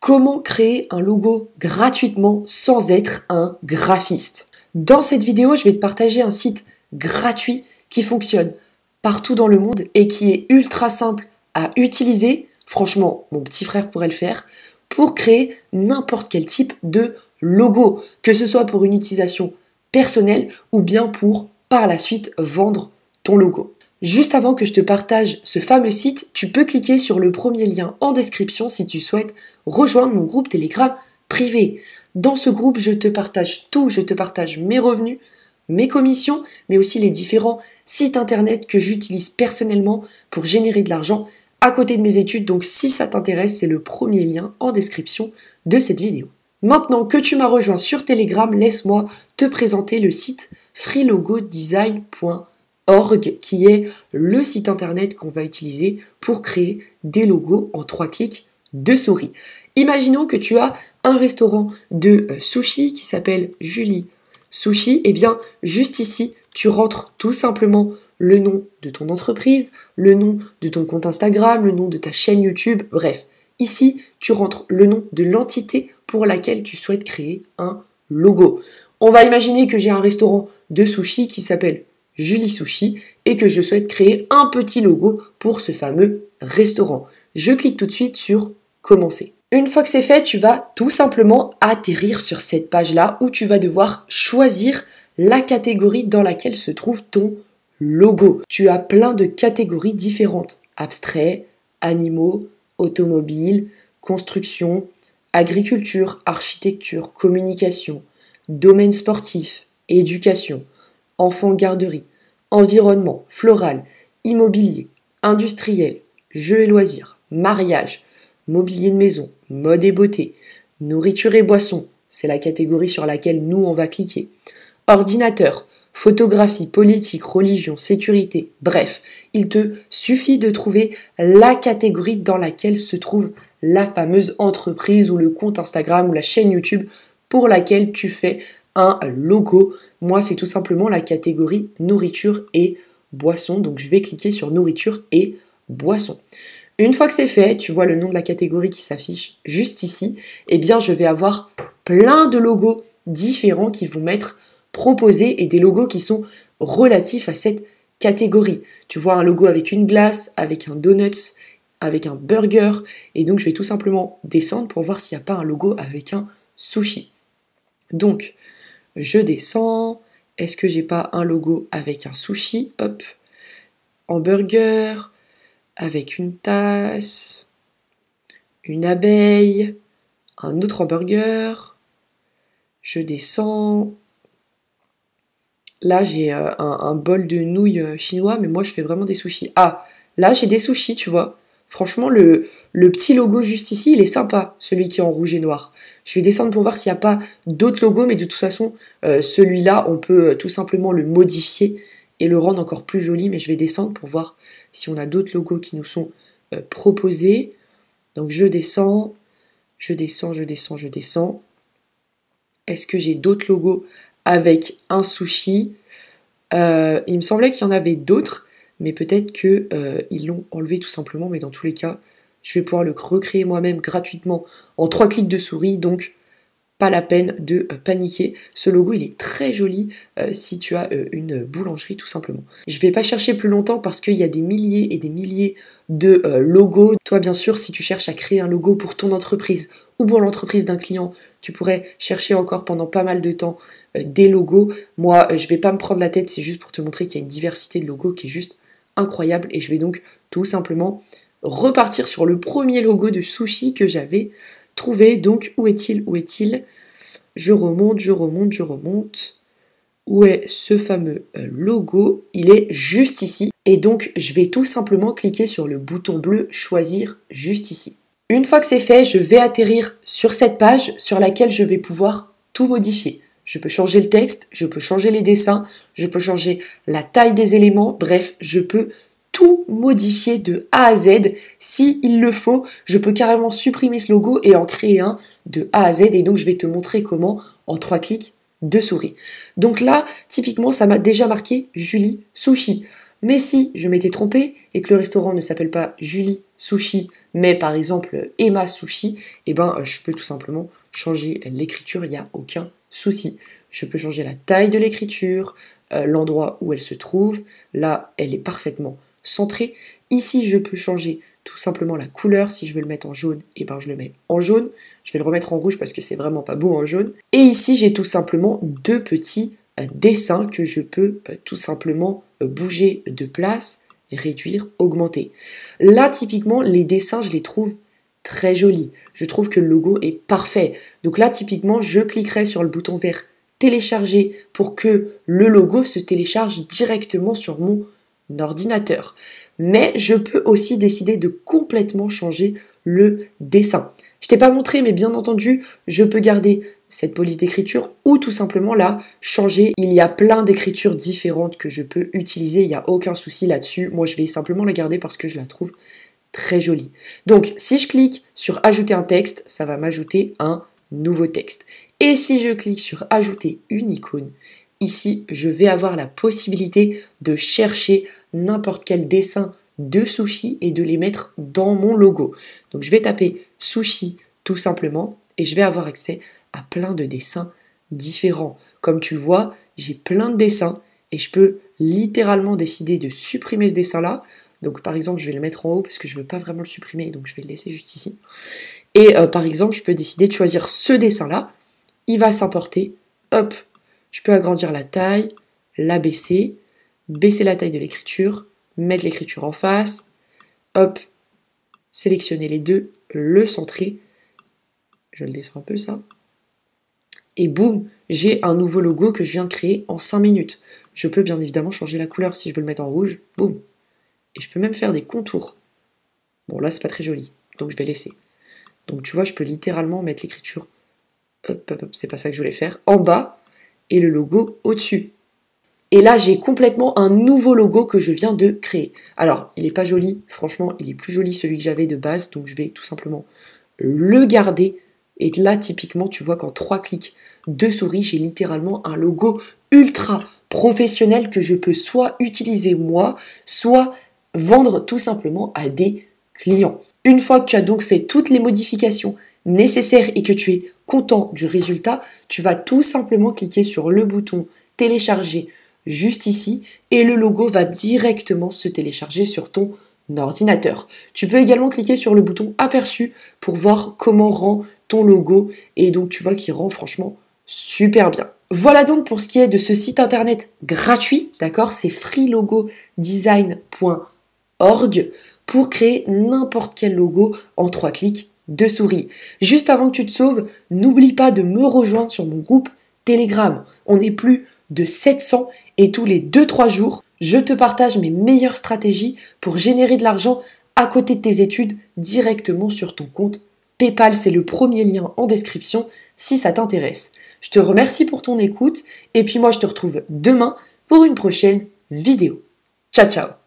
Comment créer un logo gratuitement sans être un graphiste? Dans cette vidéo, je vais te partager un site gratuit qui fonctionne partout dans le monde et qui est ultra simple à utiliser. Franchement, mon petit frère pourrait le faire pour créer n'importe quel type de logo, que ce soit pour une utilisation personnelle ou bien pour par la suite vendre ton logo. Juste avant que je te partage ce fameux site, tu peux cliquer sur le premier lien en description si tu souhaites rejoindre mon groupe Telegram privé. Dans ce groupe, je te partage tout, je te partage mes revenus, mes commissions, mais aussi les différents sites internet que j'utilise personnellement pour générer de l'argent à côté de mes études. Donc si ça t'intéresse, c'est le premier lien en description de cette vidéo. Maintenant que tu m'as rejoint sur Telegram, laisse-moi te présenter le site freelogodesign.org qui est le site internet qu'on va utiliser pour créer des logos en 3 clics de souris. Imaginons que tu as un restaurant de sushi qui s'appelle Julie Sushi. Et bien, juste ici, tu rentres tout simplement le nom de ton entreprise, le nom de ton compte Instagram, le nom de ta chaîne YouTube, bref. Ici, tu rentres le nom de l'entité pour laquelle tu souhaites créer un logo. On va imaginer que j'ai un restaurant de sushi qui s'appelle Julie Sushi et que je souhaite créer un petit logo pour ce fameux restaurant. Je clique tout de suite sur commencer. Une fois que c'est fait, tu vas tout simplement atterrir sur cette page-là où tu vas devoir choisir la catégorie dans laquelle se trouve ton logo. Tu as plein de catégories différentes. Abstrait, animaux, automobile, construction, agriculture, architecture, communication, domaine sportif, éducation, enfants garderie, environnement, floral, immobilier, industriel, jeux et loisirs, mariage, mobilier de maison, mode et beauté, nourriture et boissons, c'est la catégorie sur laquelle nous on va cliquer, ordinateur, photographie, politique, religion, sécurité, bref, il te suffit de trouver la catégorie dans laquelle se trouve la fameuse entreprise ou le compte Instagram ou la chaîne YouTube pour laquelle tu fais un logo. Moi, c'est tout simplement la catégorie nourriture et boisson. Donc, je vais cliquer sur nourriture et boisson. Une fois que c'est fait, tu vois le nom de la catégorie qui s'affiche juste ici. Eh bien, je vais avoir plein de logos différents qui vont m'être proposés et des logos qui sont relatifs à cette catégorie. Tu vois un logo avec une glace, avec un donut, avec un burger. Et donc, je vais tout simplement descendre pour voir s'il n'y a pas un logo avec un sushi. Donc, je descends. Est-ce que j'ai pas un logo avec un sushi? Hop. Hamburger. Avec une tasse. Une abeille. Un autre hamburger. Je descends. Là, j'ai un bol de nouilles chinois, mais moi, je fais vraiment des sushis. Ah, là, j'ai des sushis, tu vois. Franchement, le petit logo juste ici, il est sympa, celui qui est en rouge et noir. Je vais descendre pour voir s'il n'y a pas d'autres logos, mais de toute façon, celui-là, on peut tout simplement le modifier et le rendre encore plus joli. Mais je vais descendre pour voir si on a d'autres logos qui nous sont proposés. Donc, je descends, je descends, je descends, je descends. Est-ce que j'ai d'autres logos avec un sushi? Il me semblait qu'il y en avait d'autres, mais peut-être que ils l'ont enlevé tout simplement. Mais dans tous les cas, je vais pouvoir le recréer moi-même gratuitement en 3 clics de souris, donc pas la peine de paniquer. Ce logo, il est très joli si tu as une boulangerie tout simplement. Je vais pas chercher plus longtemps parce qu'il y a des milliers et des milliers de logos. Toi, bien sûr, si tu cherches à créer un logo pour ton entreprise ou pour l'entreprise d'un client, tu pourrais chercher encore pendant pas mal de temps des logos. Moi, je vais pas me prendre la tête, c'est juste pour te montrer qu'il y a une diversité de logos qui est juste incroyable. Et je vais donc tout simplement repartir sur le premier logo de sushi que j'avais trouvé. Donc, où est-il? Où est-il? Je remonte, je remonte, je remonte. Où est ce fameux logo? Il est juste ici. Et donc, je vais tout simplement cliquer sur le bouton bleu « Choisir » juste ici. Une fois que c'est fait, je vais atterrir sur cette page sur laquelle je vais pouvoir tout modifier. Je peux changer le texte, je peux changer les dessins, je peux changer la taille des éléments. Bref, je peux tout modifier de A à Z. Si il le faut, je peux carrément supprimer ce logo et en créer un de A à Z. Et donc, je vais te montrer comment en 3 clics de souris. Donc là, typiquement, ça m'a déjà marqué Julie Sushi. Mais si je m'étais trompée et que le restaurant ne s'appelle pas Julie Sushi, mais par exemple Emma Sushi, eh ben je peux tout simplement changer l'écriture, il n'y a aucun souci. Je peux changer la taille de l'écriture, l'endroit où elle se trouve. Là, elle est parfaitement centrée. Ici, je peux changer tout simplement la couleur. Si je veux le mettre en jaune, eh ben je le mets en jaune. Je vais le remettre en rouge parce que c'est vraiment pas beau en jaune. Et ici, j'ai tout simplement deux petits dessins que je peux tout simplement bouger de place, réduire, augmenter. Là, typiquement, les dessins, je les trouve très jolis. Je trouve que le logo est parfait. Donc là, typiquement, je cliquerai sur le bouton vert télécharger pour que le logo se télécharge directement sur mon ordinateur. Mais je peux aussi décider de complètement changer le dessin. Je t'ai pas montré, mais bien entendu, je peux garder cette police d'écriture ou tout simplement la changer. Il y a plein d'écritures différentes que je peux utiliser, il n'y a aucun souci là-dessus. Moi, je vais simplement la garder parce que je la trouve très jolie. Donc, si je clique sur ajouter un texte, ça va m'ajouter un nouveau texte. Et si je clique sur ajouter une icône, ici, je vais avoir la possibilité de chercher n'importe quel dessin de sushi et de les mettre dans mon logo. Donc, je vais taper sushi tout simplement et je vais avoir accès à plein de dessins différents. Comme tu le vois, j'ai plein de dessins et je peux littéralement décider de supprimer ce dessin-là. Donc par exemple, je vais le mettre en haut parce que je ne veux pas vraiment le supprimer, donc je vais le laisser juste ici. Et par exemple, je peux décider de choisir ce dessin-là. Il va s'importer. Hop, je peux agrandir la taille, l'abaisser, baisser la taille de l'écriture, mettre l'écriture en face. Hop, sélectionner les deux, le centrer. Je le descends un peu ça. Et boum, j'ai un nouveau logo que je viens de créer en 5 minutes. Je peux bien évidemment changer la couleur si je veux le mettre en rouge. Boum. Et je peux même faire des contours. Bon là c'est pas très joli, donc je vais laisser. Donc tu vois, je peux littéralement mettre l'écriture, hop, hop, hop, c'est pas ça que je voulais faire, en bas, et le logo au-dessus. Et là j'ai complètement un nouveau logo que je viens de créer. Alors, il est pas joli, franchement, il est plus joli celui que j'avais de base, donc je vais tout simplement le garder. Et là, typiquement, tu vois qu'en 3 clics de souris, j'ai littéralement un logo ultra professionnel que je peux soit utiliser moi, soit vendre tout simplement à des clients. Une fois que tu as donc fait toutes les modifications nécessaires et que tu es content du résultat, tu vas tout simplement cliquer sur le bouton télécharger juste ici et le logo va directement se télécharger sur ton ordinateur. Tu peux également cliquer sur le bouton aperçu pour voir comment rend ton logo et donc tu vois qu'il rend franchement super bien. Voilà donc pour ce qui est de ce site internet gratuit, d'accord, c'est freelogodesign.org pour créer n'importe quel logo en 3 clics de souris. Juste avant que tu te sauves, n'oublie pas de me rejoindre sur mon groupe Telegram. On est plus de 700 et tous les 2-3 jours, je te partage mes meilleures stratégies pour générer de l'argent à côté de tes études directement sur ton compte PayPal. C'est le premier lien en description si ça t'intéresse. Je te remercie pour ton écoute et puis moi je te retrouve demain pour une prochaine vidéo. Ciao ciao!